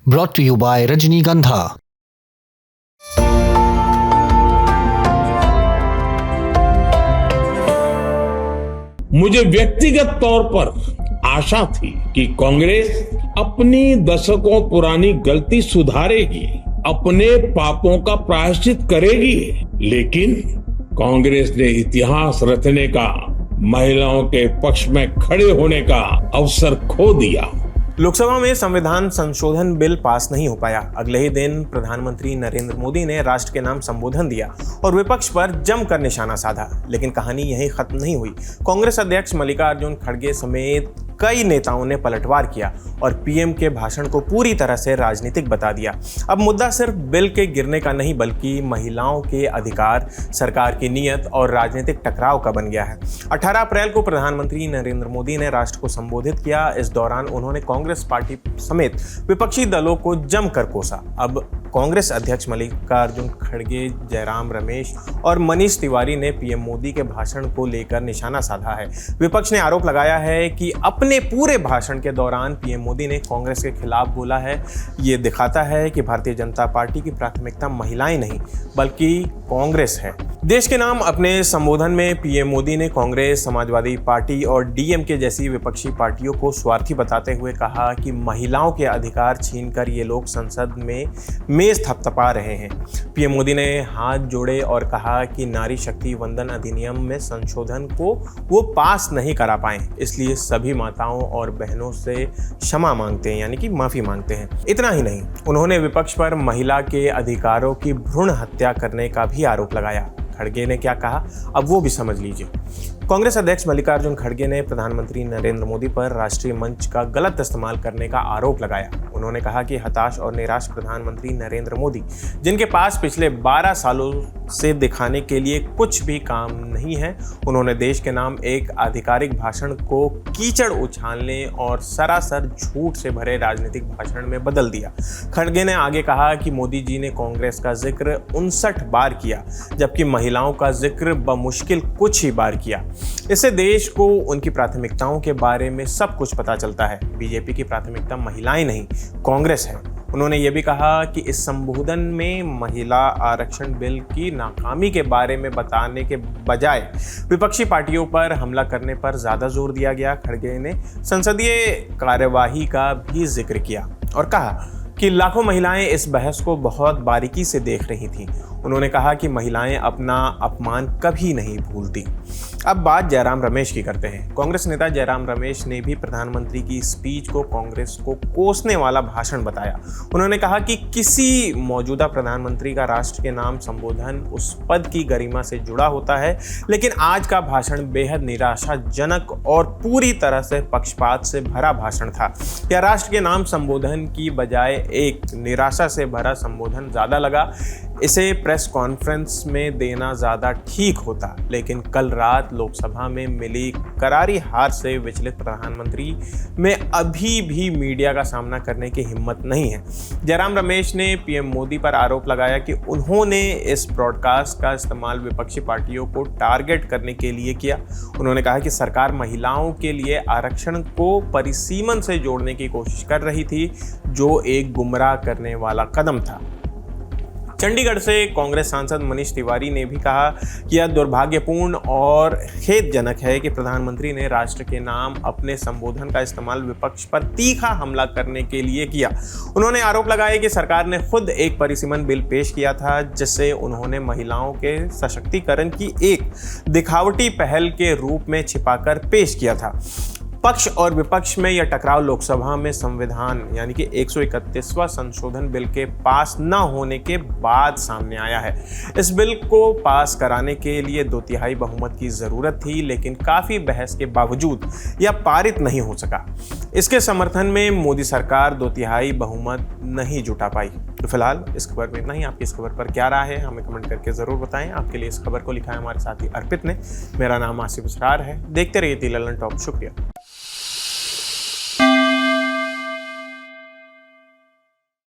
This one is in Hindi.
brought to you by Rajnigandha। मुझे व्यक्तिगत तौर पर आशा थी कि कांग्रेस अपनी दशकों पुरानी गलती सुधारेगी, अपने पापों का प्रायश्चित करेगी, लेकिन कांग्रेस ने इतिहास रचने का, महिलाओं के पक्ष में खड़े होने का अवसर खो दिया। लोकसभा में संविधान संशोधन बिल पास नहीं हो पाया। अगले ही दिन प्रधानमंत्री नरेंद्र मोदी ने राष्ट्र के नाम संबोधन दिया और विपक्ष पर जमकर निशाना साधा। लेकिन कहानी यहीं खत्म नहीं हुई। कांग्रेस अध्यक्ष मल्लिकार्जुन खड़गे समेत कई नेताओं ने पलटवार किया और पीएम के भाषण को पूरी तरह से राजनीतिक बता दिया। अब मुद्दा सिर्फ बिल के गिरने का नहीं, बल्कि महिलाओं के अधिकार, सरकार की नीयत और राजनीतिक टकराव का बन गया है। 18 अप्रैल को प्रधानमंत्री नरेंद्र मोदी ने राष्ट्र को संबोधित किया। इस दौरान उन्होंने कांग्रेस पार्टी समेत विपक्षी दलों को जमकर कोसा। अब कांग्रेस अध्यक्ष मल्लिकार्जुन खड़गे, जयराम रमेश और मनीष तिवारी ने पीएम मोदी के भाषण को लेकर निशाना साधा है। विपक्ष ने आरोप लगाया है कि अपने पूरे भाषण के दौरान पीएम मोदी ने कांग्रेस के खिलाफ बोला है। ये दिखाता है कि भारतीय जनता पार्टी की प्राथमिकता महिलाएं नहीं, बल्कि कांग्रेस है। देश के नाम अपने संबोधन में पीएम मोदी ने कांग्रेस, समाजवादी पार्टी और डीएमके जैसी विपक्षी पार्टियों को स्वार्थी बताते हुए कहा कि महिलाओं के अधिकार छीनकर ये लोग संसद में मेज थपथपा रहे हैं। पीएम मोदी ने हाथ जोड़े और कहा कि नारी शक्ति वंदन अधिनियम में संशोधन को वो पास नहीं करा पाए, इसलिए सभी माताओं और बहनों से क्षमा मांगते हैं, यानी कि माफी मांगते हैं। इतना ही नहीं, उन्होंने विपक्ष पर महिला के अधिकारों की भ्रूण हत्या करने का भी आरोप लगाया। खड़गे ने क्या कहा, अब वो भी समझ लीजिए। कांग्रेस अध्यक्ष मल्लिकार्जुन खड़गे ने प्रधानमंत्री नरेंद्र मोदी पर राष्ट्रीय मंच का गलत इस्तेमाल करने का आरोप लगाया। उन्होंने कहा कि हताश और निराश प्रधानमंत्री नरेंद्र मोदी, जिनके पास पिछले 12 सालों से दिखाने के लिए कुछ भी काम नहीं है, उन्होंने देश के नाम एक आधिकारिक भाषण को कीचड़ उछालने और सरासर झूठ से भरे राजनीतिक भाषण में बदल दिया। खड़गे ने आगे कहा कि मोदी जी ने कांग्रेस का जिक्र 59 बार किया, जबकि महिलाओं का जिक्र बमुश्किल कुछ ही बार किया। इससे देश को उनकी प्राथमिकताओं के बारे में सब कुछ पता चलता है। बीजेपी की प्राथमिकता महिलाएं नहीं, कांग्रेस है। उन्होंने ये भी कहा कि इस संबोधन में महिला आरक्षण बिल की नाकामी के बारे में बताने के बजाय विपक्षी पार्टियों पर हमला करने पर ज्यादा जोर दिया गया। खड़गे ने संसदीय कार्यवाही का भी जिक्र किया और कहा कि लाखों महिलाएं इस बहस को बहुत बारीकी से देख रही थीं। उन्होंने कहा कि महिलाएं अपना अपमान कभी नहीं भूलती। अब बात जयराम रमेश की करते हैं। कांग्रेस नेता जयराम रमेश ने भी प्रधानमंत्री की स्पीच को कांग्रेस को कोसने वाला भाषण बताया। उन्होंने कहा कि किसी मौजूदा प्रधानमंत्री का राष्ट्र के नाम संबोधन उस पद की गरिमा से जुड़ा होता है, लेकिन आज का भाषण बेहद निराशाजनक और पूरी तरह से पक्षपात से भरा भाषण था। या राष्ट्र के नाम संबोधन की बजाय एक निराशा से भरा संबोधन ज्यादा लगा। इसे प्रेस कॉन्फ्रेंस में देना ज्यादा ठीक होता, लेकिन कल रात लोकसभा में मिली करारी हार से विचलित प्रधानमंत्री में अभी भी मीडिया का सामना करने की हिम्मत नहीं है। जयराम रमेश ने पीएम मोदी पर आरोप लगाया कि उन्होंने इस ब्रॉडकास्ट का इस्तेमाल विपक्षी पार्टियों को टारगेट करने के लिए किया। उन्होंने कहा कि सरकार महिलाओं के लिए आरक्षण को परिसीमन से जोड़ने की कोशिश कर रही थी, जो एक गुमराह करने वाला कदम था। चंडीगढ़ से कांग्रेस सांसद मनीष तिवारी ने भी कहा कि यह दुर्भाग्यपूर्ण और खेदजनक है कि प्रधानमंत्री ने राष्ट्र के नाम अपने संबोधन का इस्तेमाल विपक्ष पर तीखा हमला करने के लिए किया। उन्होंने आरोप लगाया कि सरकार ने खुद एक परिसीमन बिल पेश किया था, जिससे उन्होंने महिलाओं के सशक्तिकरण की एक दिखावटी पहल के रूप में छिपाकर पेश किया था। पक्ष और विपक्ष में यह टकराव लोकसभा में संविधान यानी कि 131वां संशोधन बिल के पास न होने के बाद सामने आया है। इस बिल को पास कराने के लिए 2/3 बहुमत की जरूरत थी, लेकिन काफी बहस के बावजूद यह पारित नहीं हो सका। इसके समर्थन में मोदी सरकार 2/3 बहुमत नहीं जुटा पाई। तो फिलहाल इस खबर में इतना ही। आपकी इस खबर पर क्या राय है, हमें कमेंट करके जरूर बताएं। आपके लिए इस खबर को लिखा है हमारे साथी अर्पित ने। मेरा नाम आसिफ असरार है। देखते रहिए दी ललन टॉप। शुक्रिया।